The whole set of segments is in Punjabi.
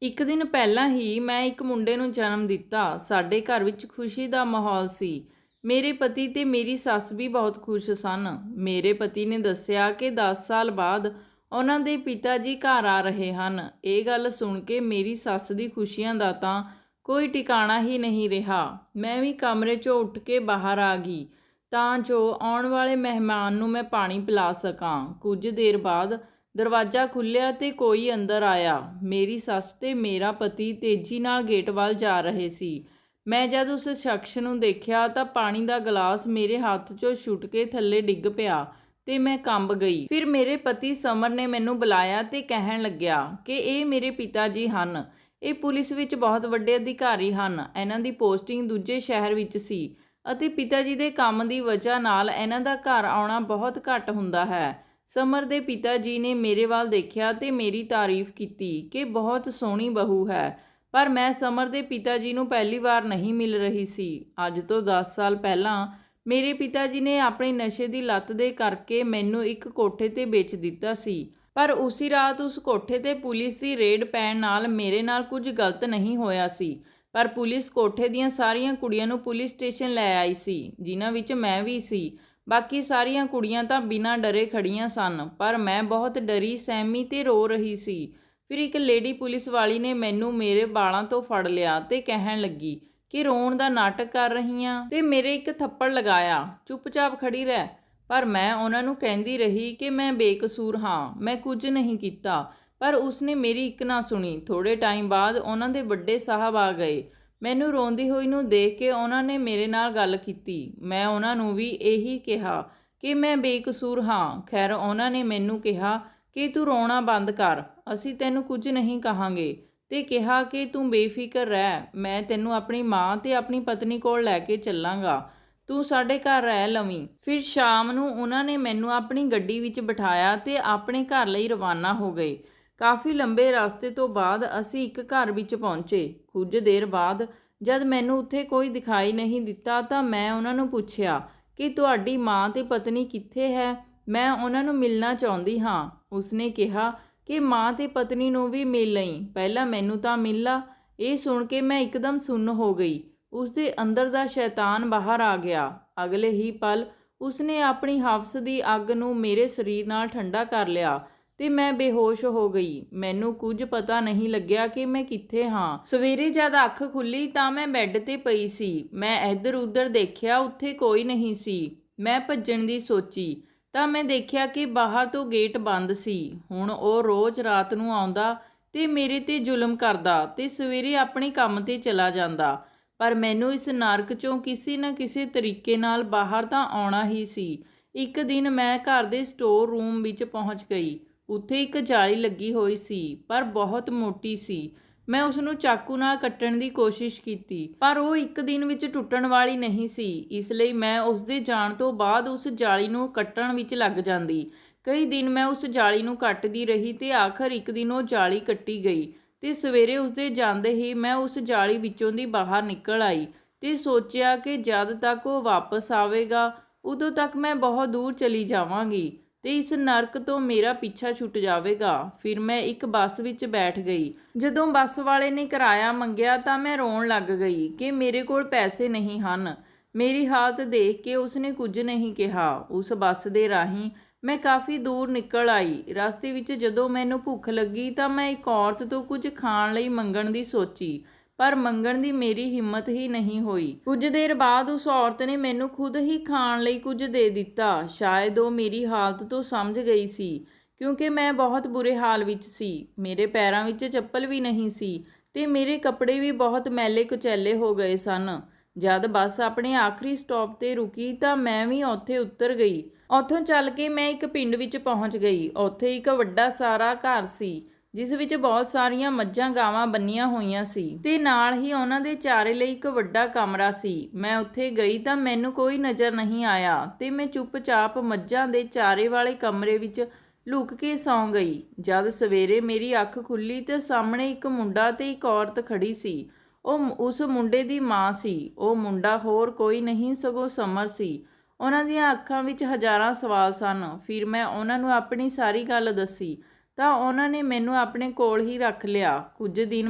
ਇੱਕ ਦਿਨ ਪਹਿਲਾਂ ਹੀ ਮੈਂ ਇੱਕ ਮੁੰਡੇ ਨੂੰ ਜਨਮ ਦਿੱਤਾ। ਸਾਡੇ ਘਰ ਵਿੱਚ ਖੁਸ਼ੀ ਦਾ ਮਾਹੌਲ ਸੀ। ਮੇਰੇ ਪਤੀ ਤੇ ਮੇਰੀ ਸੱਸ ਵੀ ਬਹੁਤ ਖੁਸ਼ ਸਨ। ਮੇਰੇ ਪਤੀ ਨੇ ਦੱਸਿਆ ਕਿ 10 ਸਾਲ ਬਾਅਦ ਉਹਨਾਂ ਦੇ ਪਿਤਾ ਜੀ ਘਰ ਆ ਰਹੇ ਹਨ। ਇਹ ਗੱਲ ਸੁਣ ਕੇ ਮੇਰੀ ਸੱਸ ਦੀ ਖੁਸ਼ੀਆਂ ਦਾ ਤਾਂ ਕੋਈ ਟਿਕਾਣਾ ਹੀ ਨਹੀਂ ਰਿਹਾ। ਮੈਂ ਵੀ ਕਮਰੇ 'ਚੋਂ ਉੱਠ ਕੇ ਬਾਹਰ ਆ ਗਈ ਤਾਂ ਜੋ ਆਉਣ ਵਾਲੇ ਮਹਿਮਾਨ ਨੂੰ ਮੈਂ ਪਾਣੀ ਪਿਲਾ ਸਕਾਂ। ਕੁਝ ਦੇਰ ਬਾਅਦ ਦਰਵਾਜ਼ਾ ਖੁੱਲ੍ਹਿਆ ਤੇ ਕੋਈ ਅੰਦਰ ਆਇਆ। ਮੇਰੀ ਸੱਸ ਤੇ ਮੇਰਾ ਪਤੀ ਤੇਜ਼ੀ ਨਾਲ ਗੇਟ ਵੱਲ ਜਾ ਰਹੇ ਸੀ। ਮੈਂ ਜਦ ਉਸ ਸ਼ਖਸ ਨੂੰ ਦੇਖਿਆ ਤਾਂ ਪਾਣੀ ਦਾ ਗਲਾਸ ਮੇਰੇ ਹੱਥ 'ਚੋਂ ਛੁੱਟ ਕੇ ਥੱਲੇ ਡਿੱਗ ਪਿਆ ਤੇ ਮੈਂ ਕੰਬ ਗਈ। ਫਿਰ ਮੇਰੇ ਪਤੀ ਸਮਰ ਨੇ ਮੈਨੂੰ ਬੁਲਾਇਆ ਤੇ ਕਹਿਣ ਲੱਗਿਆ ਕਿ ਇਹ ਮੇਰੇ ਪਿਤਾ ਜੀ ਹਨ। ਇਹ ਪੁਲਿਸ ਵਿੱਚ ਬਹੁਤ ਵੱਡੇ ਅਧਿਕਾਰੀ ਹਨ। ਇਹਨਾਂ ਦੀ ਪੋਸਟਿੰਗ ਦੂਜੇ ਸ਼ਹਿਰ ਵਿੱਚ ਸੀ ਅਤੇ ਪਿਤਾ ਜੀ ਦੇ ਕੰਮ ਦੀ ਵਜ੍ਹਾ ਨਾਲ ਇਹਨਾਂ ਦਾ ਘਰ ਆਉਣਾ ਬਹੁਤ ਘੱਟ ਹੁੰਦਾ ਹੈ। ਸਮਰ ਦੇ ਪਿਤਾ ਜੀ ਨੇ ਮੇਰੇ ਵੱਲ ਦੇਖਿਆ ਤੇ ਮੇਰੀ ਤਾਰੀਫ ਕੀਤੀ ਕਿ ਬਹੁਤ ਸੋਹਣੀ ਬਹੂ ਹੈ। ਪਰ ਮੈਂ ਸਮਰ ਦੇ ਪਿਤਾ ਜੀ ਨੂੰ ਪਹਿਲੀ ਵਾਰ ਨਹੀਂ ਮਿਲ ਰਹੀ ਸੀ। ਅੱਜ ਤੋਂ 10 ਸਾਲ ਪਹਿਲਾਂ ਮੇਰੇ ਪਿਤਾ ਜੀ ਨੇ ਆਪਣੀ ਨਸ਼ੇ ਦੀ ਲੱਤ ਦੇ ਕਰਕੇ ਮੈਨੂੰ ਇੱਕ ਕੋਠੇ ਤੇ ਵੇਚ ਦਿੱਤਾ ਸੀ। ਪਰ ਉਸੇ ਰਾਤ ਉਸ ਕੋਠੇ ਤੇ ਪੁਲਿਸ ਦੀ ਰੇਡ ਪੈਣ ਨਾਲ ਮੇਰੇ ਨਾਲ ਕੁਝ ਗਲਤ ਨਹੀਂ ਹੋਇਆ ਸੀ। ਪਰ ਪੁਲਿਸ ਕੋਠੇ ਦੀਆਂ ਸਾਰੀਆਂ ਕੁੜੀਆਂ ਨੂੰ ਪੁਲਿਸ ਸਟੇਸ਼ਨ ਲੈ ਆਈ ਸੀ, ਜਿਨ੍ਹਾਂ ਵਿੱਚ ਮੈਂ ਵੀ ਸੀ। ਬਾਕੀ ਸਾਰੀਆਂ ਕੁੜੀਆਂ ਤਾਂ ਬਿਨਾਂ ਡਰੇ ਖੜੀਆਂ ਸਨ, ਪਰ ਮੈਂ ਬਹੁਤ ਡਰੀ, ਸਹਿਮੀ ਤੇ ਰੋ ਰਹੀ ਸੀ। ਫਿਰ ਇੱਕ ਲੇਡੀ ਪੁਲਿਸ ਵਾਲੀ ਨੇ ਮੈਨੂੰ ਮੇਰੇ ਵਾਲਾਂ ਤੋਂ ਫੜ ਲਿਆ ਤੇ ਕਹਿਣ ਲੱਗੀ ਕਿ ਰੋਣ ਦਾ ਨਾਟਕ ਕਰ ਰਹੀ ਆਂ, ਤੇ ਮੇਰੇ ਇੱਕ ਥੱਪੜ ਲਗਾਇਆ। ਚੁੱਪਚਾਪ ਖੜੀ ਰਹਿ। ਪਰ ਮੈਂ ਉਹਨਾਂ ਨੂੰ ਕਹਿੰਦੀ ਰਹੀ ਕਿ ਮੈਂ ਬੇਕਸੂਰ ਹਾਂ, ਮੈਂ ਕੁਝ ਨਹੀਂ ਕੀਤਾ। ਪਰ ਉਸਨੇ ਮੇਰੀ ਇੱਕ ਨਾ ਸੁਣੀ। ਥੋੜੇ ਟਾਈਮ ਬਾਅਦ ਉਹਨਾਂ ਦੇ ਵੱਡੇ ਸਾਹਿਬ ਆ ਗਏ। ਮੈਨੂੰ ਰੋਂਦੀ ਹੋਈ ਨੂੰ ਦੇਖ ਕੇ ਉਹਨਾਂ ਨੇ ਮੇਰੇ ਨਾਲ ਗੱਲ ਕੀਤੀ। ਮੈਂ ਉਹਨਾਂ ਨੂੰ ਵੀ ਇਹੀ ਕਿਹਾ ਕਿ ਮੈਂ ਬੇਕਸੂਰ ਹਾਂ। ਖੈਰ, ਉਹਨਾਂ ਨੇ ਮੈਨੂੰ ਕਿਹਾ ਕਿ ਤੂੰ ਰੋਣਾ ਬੰਦ ਕਰ, ਅਸੀਂ ਤੈਨੂੰ ਕੁਝ ਨਹੀਂ ਕਹਾਂਗੇ, ਤੇ ਕਿਹਾ ਕਿ ਤੂੰ ਬੇਫਿਕਰ ਰਹਿ, ਮੈਂ ਤੈਨੂੰ ਆਪਣੀ ਮਾਂ ਤੇ ਆਪਣੀ ਪਤਨੀ ਕੋਲ ਲੈ ਕੇ ਚੱਲਾਂਗਾ, ਤੂੰ ਸਾਡੇ ਘਰ ਰਹਿ ਲਵੀਂ। ਫਿਰ ਸ਼ਾਮ ਨੂੰ ਉਹਨਾਂ ਨੇ ਮੈਨੂੰ ਆਪਣੀ ਗੱਡੀ ਵਿੱਚ ਬਿਠਾਇਆ ਤੇ ਆਪਣੇ ਘਰ ਲਈ ਰਵਾਨਾ ਹੋ ਗਏ। ਕਾਫੀ ਲੰਬੇ ਰਸਤੇ ਤੋਂ ਬਾਅਦ ਅਸੀਂ ਇੱਕ ਘਰ ਵਿੱਚ ਪਹੁੰਚੇ। ਕੁਝ ਦੇਰ ਬਾਅਦ ਜਦ ਮੈਨੂੰ ਉੱਥੇ ਕੋਈ ਦਿਖਾਈ ਨਹੀਂ ਦਿੱਤਾ ਤਾਂ ਮੈਂ ਉਹਨਾਂ ਨੂੰ ਪੁੱਛਿਆ ਕਿ ਤੁਹਾਡੀ ਮਾਂ ਤੇ ਪਤਨੀ ਕਿੱਥੇ ਹੈ, ਮੈਂ ਉਹਨਾਂ ਨੂੰ ਮਿਲਣਾ ਚਾਹੁੰਦੀ ਹਾਂ। ਉਸਨੇ ਕਿਹਾ ਕਿ ਮਾਂ ਤੇ ਪਤਨੀ ਨੂੰ ਵੀ ਮਿਲ ਲਈ, ਪਹਿਲਾਂ ਮੈਨੂੰ ਤਾਂ ਮਿਲ ਲਾ। ਇਹ ਸੁਣ ਕੇ ਮੈਂ ਇੱਕਦਮ ਸੁੰਨ ਹੋ ਗਈ। ਉਸਦੇ ਅੰਦਰ ਦਾ ਸ਼ੈਤਾਨ ਬਾਹਰ ਆ ਗਿਆ। ਅਗਲੇ ਹੀ ਪਲ ਉਸਨੇ ਆਪਣੀ ਹਵਸ ਦੀ ਅੱਗ ਨੂੰ ਮੇਰੇ ਸਰੀਰ ਨਾਲ ਠੰਡਾ ਕਰ ਲਿਆ ਤੇ ਮੈਂ ਬੇਹੋਸ਼ ਹੋ ਗਈ। ਮੈਨੂੰ ਕੁਝ ਪਤਾ ਨਹੀਂ ਲੱਗਿਆ ਕਿ ਮੈਂ ਕਿੱਥੇ ਹਾਂ। ਸਵੇਰੇ ਜਦ ਅੱਖ ਖੁੱਲੀ ਤਾਂ ਮੈਂ ਬੈੱਡ ਤੇ ਪਈ ਸੀ। ਮੈਂ ਇੱਧਰ ਉੱਧਰ ਦੇਖਿਆ, ਉੱਥੇ ਕੋਈ ਨਹੀਂ ਸੀ। ਮੈਂ ਭੱਜਣ ਦੀ ਸੋਚੀ ਤਾਂ ਮੈਂ ਦੇਖਿਆ ਕਿ ਬਾਹਰ ਤੋਂ ਗੇਟ ਬੰਦ ਸੀ। ਹੁਣ ਉਹ ਰੋਜ਼ ਰਾਤ ਨੂੰ ਆਉਂਦਾ ਤੇ ਮੇਰੇ ਤੇ ਜ਼ੁਲਮ ਕਰਦਾ ਤੇ ਸਵੇਰੇ ਆਪਣੇ ਕੰਮ ਤੇ ਚਲਾ ਜਾਂਦਾ। ਪਰ ਮੈਨੂੰ ਇਸ ਨਰਕ 'ਚੋਂ ਕਿਸੇ ਨਾ ਕਿਸੇ ਤਰੀਕੇ ਨਾਲ ਬਾਹਰ ਤਾਂ ਆਉਣਾ ਹੀ ਸੀ। ਇੱਕ ਦਿਨ ਮੈਂ ਘਰ ਦੇ ਸਟੋਰ ਰੂਮ ਵਿੱਚ ਪਹੁੰਚ ਗਈ। ਉੱਥੇ ਇੱਕ ਜਾਲੀ ਲੱਗੀ ਹੋਈ ਸੀ, ਪਰ ਬਹੁਤ ਮੋਟੀ ਸੀ। ਮੈਂ ਉਸ ਨੂੰ ਚਾਕੂ ਨਾਲ ਕੱਟਣ ਦੀ ਕੋਸ਼ਿਸ਼ ਕੀਤੀ, ਪਰ ਉਹ ਇੱਕ ਦਿਨ ਵਿੱਚ ਟੁੱਟਣ ਵਾਲੀ ਨਹੀਂ ਸੀ। ਇਸ ਲਈ ਮੈਂ ਉਸ ਦੇ ਜਾਣ ਤੋਂ ਬਾਅਦ ਉਸ ਜਾਲੀ ਨੂੰ ਕੱਟਣ ਵਿੱਚ ਲੱਗ ਜਾਂਦੀ। ਕਈ ਦਿਨ ਮੈਂ ਉਸ ਜਾਲੀ ਨੂੰ ਕੱਟਦੀ ਰਹੀ ਤੇ ਆਖਰ ਇੱਕ ਦਿਨ ਉਹ ਜਾਲੀ ਕੱਟੀ ਗਈ ਤੇ ਸਵੇਰੇ ਉਸਦੇ ਜਾਂਦੇ ਹੀ ਮੈਂ ਉਸ ਜਾਲੀ ਵਿੱਚੋਂ ਦੀ ਬਾਹਰ ਨਿਕਲ ਆਈ ਤੇ ਸੋਚਿਆ ਕਿ ਜਦ ਤੱਕ ਉਹ ਵਾਪਸ ਆਵੇਗਾ ਉਦੋਂ ਤੱਕ ਮੈਂ ਬਹੁਤ ਦੂਰ ਚਲੀ ਜਾਵਾਂਗੀ ਤੇ ਇਸ ਨਰਕ ਤੋਂ ਮੇਰਾ ਪਿੱਛਾ ਛੁੱਟ ਜਾਵੇਗਾ। ਫਿਰ ਮੈਂ ਇੱਕ ਬੱਸ ਵਿੱਚ ਬੈਠ ਗਈ। ਜਦੋਂ ਬੱਸ ਵਾਲੇ ਨੇ ਕਿਰਾਇਆ ਮੰਗਿਆ ਤਾਂ ਮੈਂ ਰੋਣ ਲੱਗ ਗਈ ਕਿ ਮੇਰੇ ਕੋਲ ਪੈਸੇ ਨਹੀਂ ਹਨ। ਮੇਰੀ ਹਾਲਤ ਦੇਖ ਕੇ ਉਸਨੇ ਕੁਝ ਨਹੀਂ ਕਿਹਾ। ਉਸ ਬੱਸ ਦੇ ਰਾਹੀਂ ਮੈਂ ਕਾਫੀ ਦੂਰ ਨਿਕਲ ਆਈ। ਰਸਤੇ ਵਿੱਚ ਜਦੋਂ ਮੈਨੂੰ ਭੁੱਖ ਲੱਗੀ ਤਾਂ ਮੈਂ ਇੱਕ ਔਰਤ ਤੋਂ ਕੁਝ ਖਾਣ ਲਈ ਮੰਗਣ ਦੀ ਸੋਚੀ, ਪਰ ਮੰਗਣ ਦੀ ਮੇਰੀ ਹਿੰਮਤ ਹੀ ਨਹੀਂ ਹੋਈ। ਕੁਝ ਦੇਰ ਬਾਅਦ ਉਸ ਔਰਤ ਨੇ ਮੈਨੂੰ ਖੁਦ ਹੀ ਖਾਣ ਲਈ ਕੁਝ ਦੇ ਦਿੱਤਾ। ਸ਼ਾਇਦ ਉਹ ਮੇਰੀ ਹਾਲਤ ਤੋਂ ਸਮਝ ਗਈ ਸੀ, ਕਿਉਂਕਿ ਮੈਂ ਬਹੁਤ ਬੁਰੇ ਹਾਲ ਵਿੱਚ ਸੀ। ਮੇਰੇ ਪੈਰਾਂ ਵਿੱਚ ਚੱਪਲ ਵੀ ਨਹੀਂ ਸੀ ਤੇ ਮੇਰੇ ਕੱਪੜੇ ਵੀ ਬਹੁਤ ਮੈਲੇ ਕੁਚੈਲੇ ਹੋ ਗਏ ਸਨ। ਜਦ ਬੱਸ ਆਪਣੇ ਆਖਰੀ ਸਟਾਪ ਤੇ ਰੁਕੀ ਤਾਂ ਮੈਂ ਵੀ ਉੱਥੇ ਉਤਰ ਗਈ। ਉੱਥੋਂ ਚੱਲ ਕੇ ਮੈਂ ਇੱਕ ਪਿੰਡ ਵਿੱਚ ਪਹੁੰਚ ਗਈ। ਉੱਥੇ ਇੱਕ ਵੱਡਾ ਸਾਰਾ ਘਰ ਸੀ, ਜਿਸ ਵਿੱਚ ਬਹੁਤ ਸਾਰੀਆਂ ਮੱਝਾਂ ਗਾਵਾਂ ਬੰਨੀਆਂ ਹੋਈਆਂ ਸੀ ਤੇ ਨਾਲ ਹੀ ਉਹਨਾਂ ਦੇ ਚਾਰੇ ਲਈ ਇੱਕ ਵੱਡਾ ਕਮਰਾ ਸੀ। ਮੈਂ ਉੱਥੇ ਗਈ ਤਾਂ ਮੈਨੂੰ ਕੋਈ ਨਜ਼ਰ ਨਹੀਂ ਆਇਆ ਤੇ ਮੈਂ ਚੁੱਪਚਾਪ ਮੱਝਾਂ ਦੇ ਚਾਰੇ ਵਾਲੇ ਕਮਰੇ ਵਿੱਚ ਲੁਕ ਕੇ ਸੌਂ ਗਈ। ਜਦ ਸਵੇਰੇ ਮੇਰੀ ਅੱਖ ਖੁੱਲੀ ਤੇ ਸਾਹਮਣੇ ਇੱਕ ਮੁੰਡਾ ਤੇ ਇੱਕ ਔਰਤ ਖੜੀ ਸੀ। ਉਹ ਉਸ ਮੁੰਡੇ ਦੀ ਮਾਂ ਸੀ। ਉਹ ਮੁੰਡਾ ਹੋਰ ਕੋਈ ਨਹੀਂ ਸਗੋਂ ਸਮਰ ਸੀ। ਉਹਨਾਂ ਦੀਆਂ ਅੱਖਾਂ ਵਿੱਚ ਹਜ਼ਾਰਾਂ ਸਵਾਲ ਸਨ। ਫਿਰ ਮੈਂ ਉਹਨਾਂ ਨੂੰ ਆਪਣੀ ਸਾਰੀ ਗੱਲ ਦੱਸੀ ਤਾਂ ਉਹਨਾਂ ਨੇ ਮੈਨੂੰ ਆਪਣੇ ਕੋਲ ਹੀ ਰੱਖ ਲਿਆ। ਕੁਝ ਦਿਨ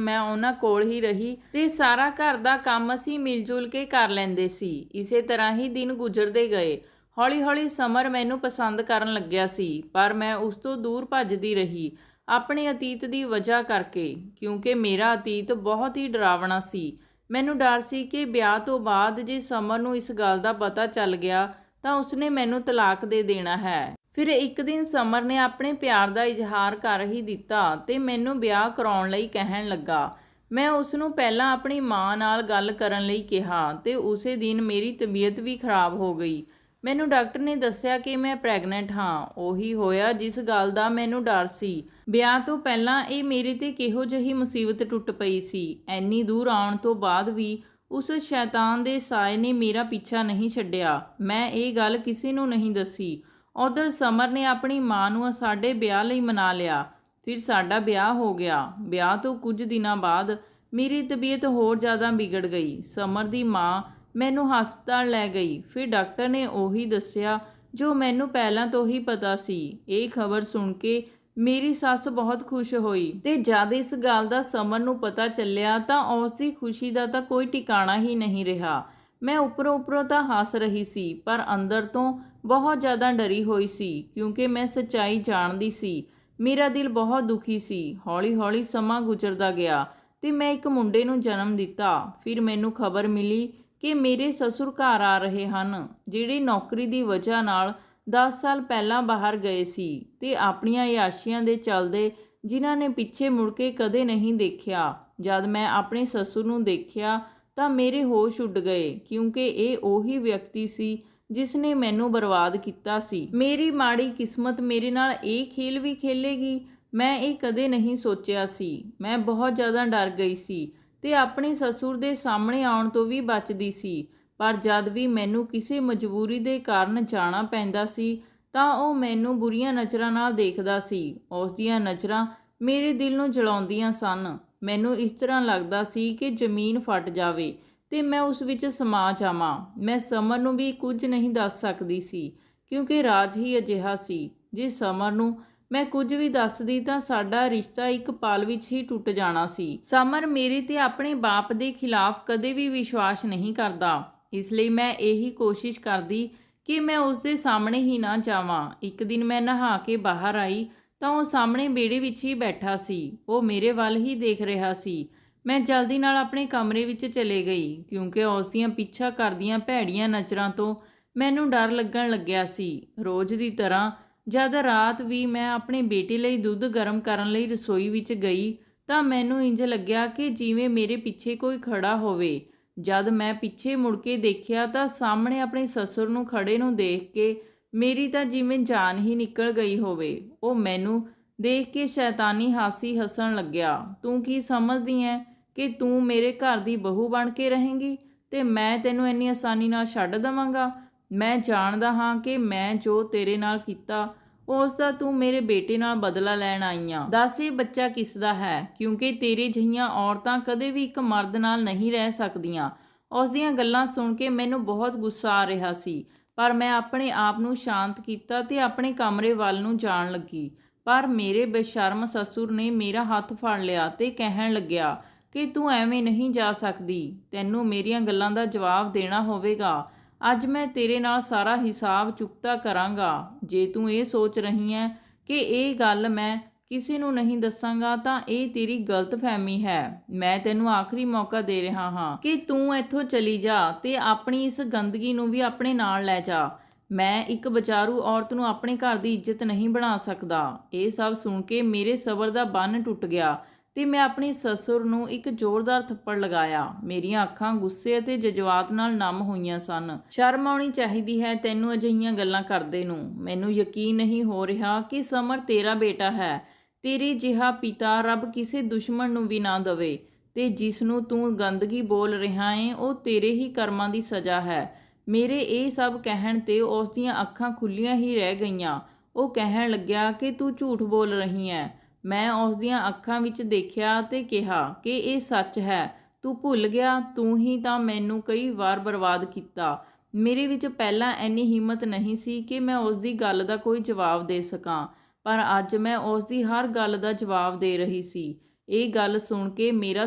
ਮੈਂ ਉਹਨਾਂ ਕੋਲ ਹੀ ਰਹੀ ਤੇ ਸਾਰਾ ਘਰ ਦਾ ਕੰਮ ਅਸੀਂ ਮਿਲ ਜੁਲ ਕੇ ਕਰ ਲੈਂਦੇ ਸੀ। ਇਸੇ ਤਰ੍ਹਾਂ ਹੀ ਦਿਨ ਗੁਜ਼ਰਦੇ ਗਏ। ਹੌਲੀ ਹੌਲੀ ਸਮਰ ਮੈਨੂੰ ਪਸੰਦ ਕਰਨ ਲੱਗਿਆ ਸੀ, ਪਰ ਮੈਂ ਉਸ ਤੋਂ ਦੂਰ ਭੱਜਦੀ ਰਹੀ ਆਪਣੇ ਅਤੀਤ ਦੀ ਵਜ੍ਹਾ ਕਰਕੇ, ਕਿਉਂਕਿ ਮੇਰਾ ਅਤੀਤ ਬਹੁਤ ਹੀ ਡਰਾਵਣਾ ਸੀ। ਮੈਨੂੰ ਡਰ ਸੀ ਕਿ ਵਿਆਹ ਤੋਂ ਬਾਅਦ ਜੇ ਸਮਰ ਨੂੰ ਇਸ ਗੱਲ ਦਾ ਪਤਾ ਚੱਲ ਗਿਆ ਤਾਂ ਉਸਨੇ ਮੈਨੂੰ ਤਲਾਕ ਦੇ ਦੇਣਾ ਹੈ। ਫਿਰ ਇੱਕ ਦਿਨ ਸਮਰ ਨੇ ਆਪਣੇ ਪਿਆਰ ਦਾ ਇਜ਼ਹਾਰ ਕਰ ਹੀ ਦਿੱਤਾ ਤੇ ਮੈਨੂੰ ਵਿਆਹ ਕਰਾਉਣ ਲਈ ਕਹਿਣ ਲੱਗਾ। ਮੈਂ ਉਸ ਨੂੰ ਪਹਿਲਾਂ ਆਪਣੀ ਮਾਂ ਨਾਲ ਗੱਲ ਕਰਨ ਲਈ ਕਿਹਾ ਤੇ ਉਸੇ ਦਿਨ ਮੇਰੀ ਤਬੀਅਤ ਵੀ ਖਰਾਬ ਹੋ ਗਈ। ਮੈਨੂੰ ਡਾਕਟਰ ਨੇ ਦੱਸਿਆ ਕਿ ਮੈਂ ਪ੍ਰੈਗਨੈਂਟ ਹਾਂ। ਉਹੀ ਹੋਇਆ ਜਿਸ ਗੱਲ ਦਾ ਮੈਨੂੰ ਡਰ ਸੀ। ਵਿਆਹ ਤੋਂ ਪਹਿਲਾਂ ਇਹ ਮੇਰੇ ਤੇ ਕਿਹੋ ਜਿਹੀ ਮੁਸੀਬਤ ਟੁੱਟ ਪਈ ਸੀ। ਇੰਨੀ ਦੂਰ ਆਉਣ ਤੋਂ ਬਾਅਦ ਵੀ ਉਸ ਸ਼ੈਤਾਨ ਦੇ ਸਾਏ ਨੇ ਮੇਰਾ ਪਿੱਛਾ ਨਹੀਂ ਛੱਡਿਆ। ਮੈਂ ਇਹ ਗੱਲ ਕਿਸੇ ਨੂੰ ਨਹੀਂ ਦੱਸੀ। ਉਧਰ ਸਮਰ ਨੇ ਆਪਣੀ ਮਾਂ ਨੂੰ ਸਾਡੇ ਵਿਆਹ ਲਈ ਮਨਾ ਲਿਆ। ਫਿਰ ਸਾਡਾ ਵਿਆਹ ਹੋ ਗਿਆ। ਵਿਆਹ ਤੋਂ ਕੁਝ ਦਿਨਾਂ ਬਾਅਦ ਮੇਰੀ ਤਬੀਅਤ ਹੋਰ ਜ਼ਿਆਦਾ ਵਿਗੜ ਗਈ। ਸਮਰ ਦੀ ਮਾਂ ਮੈਨੂੰ ਹਸਪਤਾਲ ਲੈ ਗਈ। ਫਿਰ ਡਾਕਟਰ ਨੇ ਉਹੀ ਦੱਸਿਆ ਜੋ ਮੈਨੂੰ ਪਹਿਲਾਂ ਤੋਂ ਹੀ ਪਤਾ ਸੀ। ਇਹ ਖਬਰ ਸੁਣ ਕੇ ਮੇਰੀ ਸੱਸ ਬਹੁਤ ਖੁਸ਼ ਹੋਈ ਤੇ ਜਦ ਇਸ ਗੱਲ ਦਾ ਸਮਰ ਨੂੰ ਪਤਾ ਚੱਲਿਆ ਤਾਂ ਉਸ ਦੀ ਖੁਸ਼ੀ ਦਾ ਤਾਂ ਕੋਈ ਟਿਕਾਣਾ ਹੀ ਨਹੀਂ ਰਿਹਾ। ਮੈਂ ਉੱਪਰੋਂ ਤਾਂ ਹੱਸ ਰਹੀ ਸੀ, ਪਰ ਅੰਦਰ ਤੋਂ ਬਹੁਤ ਜ਼ਿਆਦਾ ਡਰੀ ਹੋਈ ਸੀ, ਕਿਉਂਕਿ ਮੈਂ ਸੱਚਾਈ ਜਾਣਦੀ ਸੀ। ਮੇਰਾ ਦਿਲ ਬਹੁਤ ਦੁਖੀ ਸੀ। ਹੌਲੀ ਹੌਲੀ ਸਮਾਂ ਗੁਜ਼ਰਦਾ ਗਿਆ ਤੇ ਮੈਂ ਇੱਕ ਮੁੰਡੇ ਨੂੰ ਜਨਮ ਦਿੱਤਾ। ਫਿਰ ਮੈਨੂੰ ਖਬਰ ਮਿਲੀ ਕਿ ਮੇਰੇ ਸਸੁਰ ਘਰ ਆ ਰਹੇ ਹਨ, ਜਿਹੜੇ ਨੌਕਰੀ ਦੀ ਵਜ੍ਹਾ ਨਾਲ 10 ਸਾਲ ਪਹਿਲਾਂ ਬਾਹਰ ਗਏ ਸੀ ਤੇ ਆਪਣੀਆਂ ਯਾਸ਼ੀਆਂ ਦੇ ਚੱਲਦੇ, ਜਿਨ੍ਹਾਂ ਨੇ ਪਿੱਛੇ ਮੁੜ ਕੇ ਕਦੇ ਨਹੀਂ ਦੇਖਿਆ। ਜਦ ਮੈਂ ਆਪਣੇ ਸਸੁਰ ਨੂੰ ਦੇਖਿਆ ਤਾਂ ਮੇਰੇ ਹੋਸ਼ ਉੱਡ ਗਏ, ਕਿਉਂਕਿ ਇਹ ਉਹੀ ਵਿਅਕਤੀ ਸੀ ਜਿਸ ਨੇ ਮੈਨੂੰ ਬਰਬਾਦ ਕੀਤਾ ਸੀ। ਮੇਰੀ ਮਾੜੀ ਕਿਸਮਤ ਮੇਰੇ ਨਾਲ ਇਹ ਖੇਲ ਵੀ ਖੇਲੇਗੀ, ਮੈਂ ਇਹ ਕਦੇ ਨਹੀਂ ਸੋਚਿਆ ਸੀ। ਮੈਂ ਬਹੁਤ ਜ਼ਿਆਦਾ ਡਰ ਗਈ ਸੀ ਤੇ ਆਪਣੇ ਸਸੁਰ ਦੇ ਸਾਹਮਣੇ ਆਉਣ ਤੋਂ ਵੀ ਬਚਦੀ ਸੀ। ਪਰ ਜਦ ਵੀ ਮੈਨੂੰ ਕਿਸੇ ਮਜਬੂਰੀ ਦੇ ਕਾਰਨ ਜਾਣਾ ਪੈਂਦਾ ਸੀ ਤਾਂ ਉਹ ਮੈਨੂੰ ਬੁਰੀਆਂ ਨਜ਼ਰਾਂ ਨਾਲ ਦੇਖਦਾ ਸੀ। ਉਸ ਦੀਆਂ ਨਜ਼ਰਾਂ ਮੇਰੇ ਦਿਲ ਨੂੰ ਜਲਾਉਂਦੀਆਂ ਸਨ। ਮੈਨੂੰ ਇਸ ਤਰ੍ਹਾਂ ਲੱਗਦਾ ਸੀ ਕਿ ਜ਼ਮੀਨ ਫਟ ਜਾਵੇ ਤੇ ਮੈਂ ਉਸ ਵਿੱਚ ਸਮਾ ਜਾਵਾਂ। ਮੈਂ ਸਮਰ ਨੂੰ ਵੀ ਕੁਝ ਨਹੀਂ ਦੱਸ ਸਕਦੀ ਸੀ, ਕਿਉਂਕਿ ਰਾਜ ਹੀ ਅਜਿਹਾ ਸੀ। ਜੇ ਸਮਰ ਨੂੰ ਮੈਂ ਕੁਝ ਵੀ ਦੱਸਦੀ ਤਾਂ ਸਾਡਾ ਰਿਸ਼ਤਾ ਇੱਕ ਪਲ ਵਿੱਚ ਹੀ ਟੁੱਟ ਜਾਣਾ ਸੀ। ਸਮਰ ਮੇਰੇ ਤੇ ਆਪਣੇ ਬਾਪ ਦੇ ਖਿਲਾਫ ਕਦੇ ਵੀ ਵਿਸ਼ਵਾਸ ਨਹੀਂ ਕਰਦਾ, ਇਸ ਲਈ ਮੈਂ ਇਹੀ ਕੋਸ਼ਿਸ਼ ਕਰਦੀ ਕਿ ਮੈਂ ਉਸ ਦੇ ਸਾਹਮਣੇ ਹੀ ਨਾ ਜਾਵਾਂ। ਇੱਕ ਦਿਨ ਮੈਂ ਨਹਾ ਕੇ ਬਾਹਰ ਆਈ ਤਾਂ ਉਹ ਸਾਹਮਣੇ ਵਿਹੜੇ ਵਿੱਚ ਹੀ ਬੈਠਾ ਸੀ। ਉਹ ਮੇਰੇ ਵੱਲ ਹੀ ਦੇਖ ਰਿਹਾ ਸੀ। ਮੈਂ ਜਲਦੀ ਨਾਲ ਆਪਣੇ ਕਮਰੇ ਵਿੱਚ ਚਲੇ ਗਈ, ਕਿਉਂਕਿ ਉਸ ਦੀਆਂ ਪਿੱਛਾ ਕਰਦੀਆਂ ਭੈੜੀਆਂ ਨਜ਼ਰਾਂ ਤੋਂ ਮੈਨੂੰ ਡਰ ਲੱਗਣ ਲੱਗਿਆ ਸੀ। ਰੋਜ਼ ਦੀ ਤਰ੍ਹਾਂ ਜਦ ਰਾਤ ਵੀ ਮੈਂ ਆਪਣੇ ਬੇਟੇ ਲਈ ਦੁੱਧ ਗਰਮ ਕਰਨ ਲਈ ਰਸੋਈ ਵਿੱਚ ਗਈ ਤਾਂ ਮੈਨੂੰ ਇੰਜ ਲੱਗਿਆ ਕਿ ਜਿਵੇਂ ਮੇਰੇ ਪਿੱਛੇ ਕੋਈ ਖੜਾ ਹੋਵੇ। ਜਦ ਮੈਂ ਪਿੱਛੇ ਮੁੜ ਕੇ ਦੇਖਿਆ ਤਾਂ ਸਾਹਮਣੇ ਆਪਣੇ ਸਸੁਰ ਨੂੰ ਖੜੇ ਨੂੰ ਦੇਖ ਕੇ ਮੇਰੀ ਤਾਂ ਜਿਵੇਂ ਜਾਨ ਹੀ ਨਿਕਲ ਗਈ ਹੋਵੇ। ਉਹ ਮੈਨੂੰ ਦੇਖ ਕੇ ਸ਼ੈਤਾਨੀ ਹਾਸੀ ਹੱਸਣ ਲੱਗਿਆ। ਤੂੰ ਕੀ ਸਮਝਦੀ ਐਂ ਕਿ ਤੂੰ ਮੇਰੇ ਘਰ ਦੀ ਬਹੂ ਬਣ ਕੇ ਰਹੇਂਗੀ ਤੇ ਮੈਂ ਤੈਨੂੰ ਇੰਨੀ ਆਸਾਨੀ ਨਾਲ ਛੱਡ ਦੇਵਾਂਗਾ? ਮੈਂ ਜਾਣਦਾ ਹਾਂ ਕਿ ਮੈਂ ਜੋ ਤੇਰੇ ਨਾਲ ਕੀਤਾ ਉਸ ਦਾ ਤੂੰ ਮੇਰੇ ਬੇਟੇ ਨਾਲ ਬਦਲਾ ਲੈਣ ਆਈ ਆਂ। ਦੱਸ ਇਹ ਬੱਚਾ ਕਿਸ ਦਾ ਹੈ? ਕਿਉਂਕਿ ਤੇਰੇ ਜਿਹੀਆਂ ਔਰਤਾਂ ਕਦੇ ਵੀ ਇੱਕ ਮਰਦ ਨਾਲ ਨਹੀਂ ਰਹਿ ਸਕਦੀਆਂ। ਉਸ ਦੀਆਂ ਗੱਲਾਂ ਸੁਣ ਕੇ ਮੈਨੂੰ ਬਹੁਤ ਗੁੱਸਾ ਆ ਰਿਹਾ ਸੀ, ਪਰ ਮੈਂ ਆਪਣੇ ਆਪ ਨੂੰ ਸ਼ਾਂਤ ਕੀਤਾ ਤੇ ਆਪਣੇ ਕਮਰੇ ਵੱਲ ਨੂੰ ਜਾਣ ਲੱਗੀ। ਪਰ ਮੇਰੇ ਬੇਸ਼ਰਮ ਸਸੁਰ ਨੇ ਮੇਰਾ ਹੱਥ ਫੜ ਲਿਆ ਤੇ ਕਹਿਣ ਲੱਗਿਆ ਕਿ ਤੂੰ ਐਵੇਂ ਨਹੀਂ ਜਾ ਸਕਦੀ, ਤੈਨੂੰ ਮੇਰੀਆਂ ਗੱਲਾਂ ਦਾ ਜਵਾਬ ਦੇਣਾ ਹੋਵੇਗਾ। ਅੱਜ ਮੈਂ ਤੇਰੇ ਨਾਲ ਸਾਰਾ ਹਿਸਾਬ ਚੁਕਤਾ ਕਰਾਂਗਾ। ਜੇ ਤੂੰ ਇਹ ਸੋਚ ਰਹੀ ਹੈ ਕਿ ਇਹ ਗੱਲ ਮੈਂ ਕਿਸੇ ਨੂੰ ਨਹੀਂ ਦੱਸਾਂਗਾ ਤਾਂ ਇਹ ਤੇਰੀ ਗਲਤਫਹਿਮੀ ਹੈ। ਮੈਂ ਤੈਨੂੰ ਆਖਰੀ ਮੌਕਾ ਦੇ ਰਿਹਾ ਹਾਂ ਕਿ ਤੂੰ ਇੱਥੋਂ ਚਲੀ ਜਾ ਤੇ ਆਪਣੀ ਇਸ ਗੰਦਗੀ ਨੂੰ ਵੀ ਆਪਣੇ ਨਾਲ ਲੈ ਜਾ। ਮੈਂ ਇੱਕ ਬੇਚਾਰੂ ਔਰਤ ਨੂੰ ਆਪਣੇ ਘਰ ਦੀ ਇੱਜ਼ਤ ਨਹੀਂ ਬਣਾ ਸਕਦਾ। ਇਹ ਸਭ ਸੁਣ ਕੇ ਮੇਰੇ ਸਬਰ ਦਾ ਬੰਨ੍ਹ ਟੁੱਟ ਗਿਆ ਤੇ ਮੈਂ ਆਪਣੀ ਸਸੁਰ ਨੂੰ ਇੱਕ ਜ਼ੋਰਦਾਰ ਥੱਪੜ ਲਗਾਇਆ। ਮੇਰੀਆਂ ਅੱਖਾਂ ਗੁੱਸੇ ਅਤੇ ਜਜ਼ਬਾਤ ਨਾਲ ਨਮ ਹੋਈਆਂ ਸਨ। ਸ਼ਰਮ ਆਉਣੀ ਚਾਹੀਦੀ ਹੈ ਤੈਨੂੰ ਅਜਿਹੀਆਂ ਗੱਲਾਂ ਕਰਦੇ ਨੂੰ। ਮੈਨੂੰ ਯਕੀਨ ਨਹੀਂ ਹੋ ਰਿਹਾ ਕਿ ਸਮਰ ਤੇਰਾ ਬੇਟਾ ਹੈ। ਤੇਰੇ ਜਿਹਾ ਪਿਤਾ ਰੱਬ ਕਿਸੇ ਦੁਸ਼ਮਣ ਨੂੰ ਵੀ ਨਾ ਦੇਵੇ ਤੇ ਜਿਸ ਨੂੰ ਤੂੰ ਗੰਦਗੀ ਬੋਲ ਰਿਹਾ ਏਂ ਉਹ ਤੇਰੇ ਹੀ ਕਰਮਾਂ ਦੀ ਸਜ਼ਾ ਹੈ। ਮੇਰੇ ਇਹ ਸਭ ਕਹਿਣ ਤੇ ਉਸ ਦੀਆਂ ਅੱਖਾਂ ਖੁੱਲੀਆਂ ਹੀ ਰਹਿ ਗਈਆਂ। ਉਹ ਕਹਿਣ ਲੱਗਿਆ ਕਿ ਤੂੰ ਝੂਠ ਬੋਲ ਰਹੀ ਹੈ। ਮੈਂ ਉਸ ਦੀਆਂ ਅੱਖਾਂ ਵਿੱਚ ਦੇਖਿਆ ਤੇ ਕਿਹਾ ਕਿ ਇਹ ਸੱਚ ਹੈ। ਤੂੰ ਭੁੱਲ ਗਿਆ, ਤੂੰ ਹੀ ਤਾਂ ਮੈਨੂੰ ਕਈ ਵਾਰ ਬਰਬਾਦ ਕੀਤਾ। ਮੇਰੇ ਵਿੱਚ ਪਹਿਲਾਂ ਇੰਨੀ ਹਿੰਮਤ ਨਹੀਂ ਸੀ ਕਿ ਮੈਂ ਉਸ ਦੀ ਗੱਲ ਦਾ ਕੋਈ ਜਵਾਬ ਦੇ ਸਕਾਂ, ਪਰ ਅੱਜ ਮੈਂ ਉਸ ਦੀ ਹਰ ਗੱਲ ਦਾ ਜਵਾਬ ਦੇ ਰਹੀ ਸੀ। ਇਹ ਗੱਲ ਸੁਣ ਕੇ ਮੇਰਾ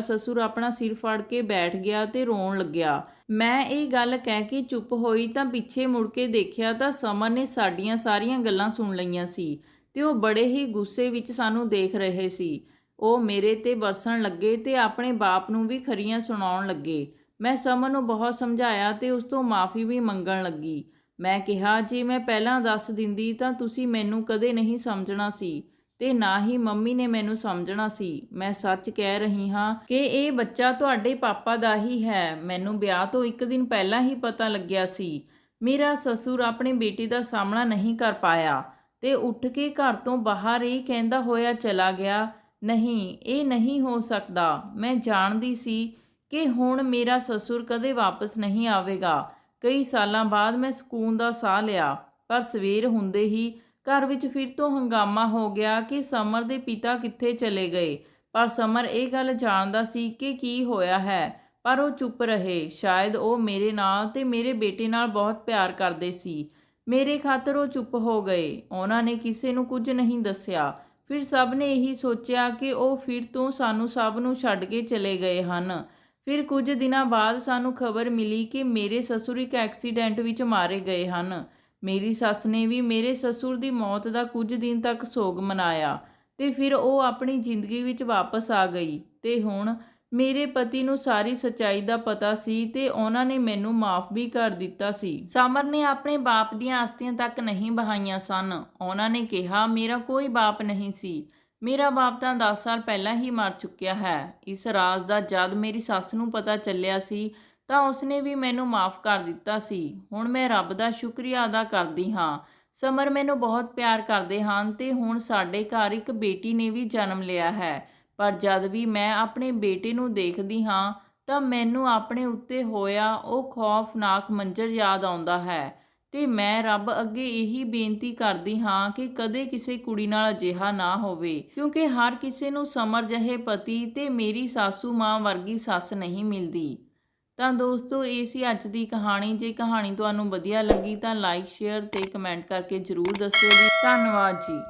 ਸਸੁਰ ਆਪਣਾ ਸਿਰ ਫੜ ਕੇ ਬੈਠ ਗਿਆ ਤੇ ਰੋਣ ਲੱਗਿਆ। ਮੈਂ ਇਹ ਗੱਲ ਕਹਿ ਕੇ ਚੁੱਪ ਹੋਈ ਤਾਂ ਪਿੱਛੇ ਮੁੜ ਕੇ ਦੇਖਿਆ ਤਾਂ ਸਮਰ ਨੇ ਸਾਡੀਆਂ ਸਾਰੀਆਂ ਗੱਲਾਂ ਸੁਣ ਲਈਆਂ ਸੀ ਤੇ ਉਹ ਬੜੇ ਹੀ ਗੁੱਸੇ ਵਿੱਚ ਸਾਨੂੰ ਦੇਖ ਰਹੇ ਸੀ। ਉਹ ਮੇਰੇ ਤੇ ਬਰਸਣ ਲੱਗੇ ਤੇ ਆਪਣੇ ਬਾਪ ਨੂੰ ਵੀ ਖਰੀਆਂ ਸੁਣਾਉਣ ਲੱਗੇ। ਮੈਂ ਸਮਰ ਨੂੰ ਬਹੁਤ ਸਮਝਾਇਆ ਤੇ ਉਸ ਤੋਂ ਮਾफ़ੀ ਵੀ ਮੰਗਣ ਲੱਗੀ। ਮੈਂ ਕਿਹਾ, ਜੇ ਮੈਂ ਪਹਿਲਾਂ ਦੱਸ ਦਿੰਦੀ ਤਾਂ ਤੁਸੀਂ ਮੈਨੂੰ ਕਦੇ ਨਹੀਂ ਸਮਝਣਾ ਸੀ ਤੇ ਨਾ ਹੀ ਮੰਮੀ ਨੇ ਮੈਨੂੰ ਸਮਝਣਾ ਸੀ। ਮੈਂ ਸੱਚ ਕਹਿ ਰਹੀ ਹਾਂ ਕਿ ਇਹ ਬੱਚਾ ਤੁਹਾਡੇ ਪਾਪਾ ਦਾ ਹੀ ਹੈ। ਮੈਨੂੰ ਵਿਆਹ ਤੋਂ ਇੱਕ ਦਿਨ ਪਹਿਲਾਂ ਹੀ ਪਤਾ ਲੱਗਿਆ ਸੀ। ਮੇਰਾ ਸਸੁਰ ਆਪਣੀ ਬੇਟੀ ਦਾ ਸਾਹਮਣਾ ਨਹੀਂ ਕਰ ਪਾਇਆ ਤੇ ਉੱਠ ਕੇ ਘਰ ਤੋਂ ਬਾਹਰ ਇਹ ਕਹਿੰਦਾ ਹੋਇਆ ਚਲਾ ਗਿਆ, ਨਹੀਂ, ਇਹ ਨਹੀਂ ਹੋ ਸਕਦਾ। ਮੈਂ ਜਾਣਦੀ ਸੀ ਕਿ ਹੁਣ ਮੇਰਾ ਸਸੁਰ ਕਦੇ ਵਾਪਸ ਨਹੀਂ ਆਵੇਗਾ। ਕਈ ਸਾਲਾਂ ਬਾਅਦ ਮੈਂ ਸਕੂਨ ਦਾ ਸਾਹ ਲਿਆ, ਪਰ ਸਵੇਰ ਹੁੰਦੇ ਹੀ ਘਰ ਵਿੱਚ ਫਿਰ ਤੋਂ ਹੰਗਾਮਾ ਹੋ ਗਿਆ ਕਿ ਸਮਰ ਦੇ ਪਿਤਾ ਕਿੱਥੇ ਚਲੇ ਗਏ। ਪਰ ਸਮਰ ਇਹ ਗੱਲ ਜਾਣਦਾ ਸੀ ਕਿ ਕੀ ਹੋਇਆ ਹੈ, ਪਰ ਉਹ ਚੁੱਪ ਰਹੇ। ਸ਼ਾਇਦ ਉਹ ਮੇਰੇ ਨਾਲ ਤੇ ਮੇਰੇ ਬੇਟੇ ਨਾਲ ਬਹੁਤ ਪਿਆਰ ਕਰਦੇ ਸੀ। ਮੇਰੇ ਖਾਤਰ ਉਹ ਚੁੱਪ ਹੋ ਗਏ। ਉਹਨਾਂ ਨੇ ਕਿਸੇ ਨੂੰ ਕੁਝ ਨਹੀਂ ਦੱਸਿਆ। ਫਿਰ ਸਭ ਨੇ ਇਹੀ ਸੋਚਿਆ ਕਿ ਉਹ ਫਿਰ ਤੋਂ ਸਾਨੂੰ ਸਭ ਨੂੰ ਛੱਡ ਕੇ ਚਲੇ ਗਏ ਹਨ। ਫਿਰ ਕੁਝ ਦਿਨਾਂ ਬਾਅਦ ਸਾਨੂੰ ਖਬਰ ਮਿਲੀ ਕਿ ਮੇਰੇ ਸਸੁਰ ਇੱਕ ਐਕਸੀਡੈਂਟ ਵਿੱਚ ਮਾਰੇ ਗਏ ਹਨ। ਮੇਰੀ ਸੱਸ ਨੇ ਵੀ ਮੇਰੇ ਸਸੁਰ ਦੀ ਮੌਤ ਦਾ ਕੁਝ ਦਿਨ ਤੱਕ ਸੋਗ ਮਨਾਇਆ ਤੇ ਫਿਰ ਉਹ ਆਪਣੀ ਜ਼ਿੰਦਗੀ ਵਿੱਚ ਵਾਪਸ ਆ ਗਈ ਤੇ ਹੁਣ ਮੇਰੇ ਪਤੀ ਨੂੰ ਸਾਰੀ ਸੱਚਾਈ ਦਾ ਪਤਾ ਸੀ ਤੇ ਉਹਨਾਂ ਨੇ ਮੈਨੂੰ ਮਾफ़ ਵੀ ਕਰ ਦਿੱਤਾ ਸੀ। ਸਮਰ ਨੇ ਆਪਣੇ ਬਾਪ ਦੀਆਂ ਅਸਥੀਆਂ ਤੱਕ ਨਹੀਂ ਬਹਾਈਆਂ ਸਨ। ਉਹਨਾਂ ਨੇ ਕਿਹਾ, ਮੇਰਾ ਕੋਈ ਬਾਪ ਨਹੀਂ ਸੀ। ਮੇਰਾ ਬਾਪ ਤਾਂ 10 ਸਾਲ ਪਹਿਲਾਂ ਹੀ ਮਰ ਚੁੱਕਿਆ ਹੈ। ਇਸ ਰਾਜ਼ ਦਾ ਜਦ ਮੇਰੀ ਸੱਸ ਨੂੰ ਪਤਾ ਚੱਲਿਆ ਸੀ ਤਾਂ ਉਸਨੇ ਵੀ ਮੈਨੂੰ ਮਾफ़ ਕਰ ਦਿੱਤਾ ਸੀ। ਹੁਣ ਮੈਂ ਰੱਬ ਦਾ ਸ਼ੁਕਰੀਆ ਅਦਾ ਕਰਦੀ ਹਾਂ। ਸਮਰ ਮੈਨੂੰ ਬਹੁਤ ਪਿਆਰ ਕਰਦੇ ਹਨ ਤੇ ਹੁਣ ਸਾਡੇ ਘਰ ਇੱਕ ਬੇਟੀ ਨੇ ਵੀ ਜਨਮ ਲਿਆ ਹੈ। ਪਰ ਜਦ ਵੀ ਮੈਂ ਆਪਣੇ ਬੇਟੇ ਨੂੰ ਦੇਖਦੀ ਹਾਂ ਤਾਂ ਮੈਨੂੰ ਆਪਣੇ ਉੱਤੇ ਹੋਇਆ ਉਹ ਖੌਫਨਾਕ ਮੰਜ਼ਰ ਯਾਦ ਆਉਂਦਾ ਹੈ ਤੇ ਮੈਂ ਰੱਬ ਅੱਗੇ ਇਹੀ ਬੇਨਤੀ ਕਰਦੀ ਹਾਂ ਕਿ ਕਦੇ ਕਿਸੇ ਕੁੜੀ ਨਾਲ ਅਜਿਹਾ ਨਾ ਹੋਵੇ, ਕਿਉਂਕਿ ਹਰ ਕਿਸੇ ਨੂੰ ਸਮਰ ਜਿਹੇ ਪਤੀ ਤੇ ਮੇਰੀ ਸਾਸੂ ਮਾਂ ਵਰਗੀ ਸੱਸ ਨਹੀਂ ਮਿਲਦੀ। ਤਾਂ ਦੋਸਤੋ, ਇਹ ਸੀ ਅੱਜ ਦੀ ਕਹਾਣੀ। ਜੇ ਕਹਾਣੀ ਤੁਹਾਨੂੰ ਵਧੀਆ ਲੱਗੀ ਤਾਂ ਲਾਈਕ, ਸ਼ੇਅਰ ਤੇ ਕਮੈਂਟ ਕਰਕੇ ਜ਼ਰੂਰ ਦੱਸਿਓ ਜੀ। ਧੰਨਵਾਦ ਜੀ।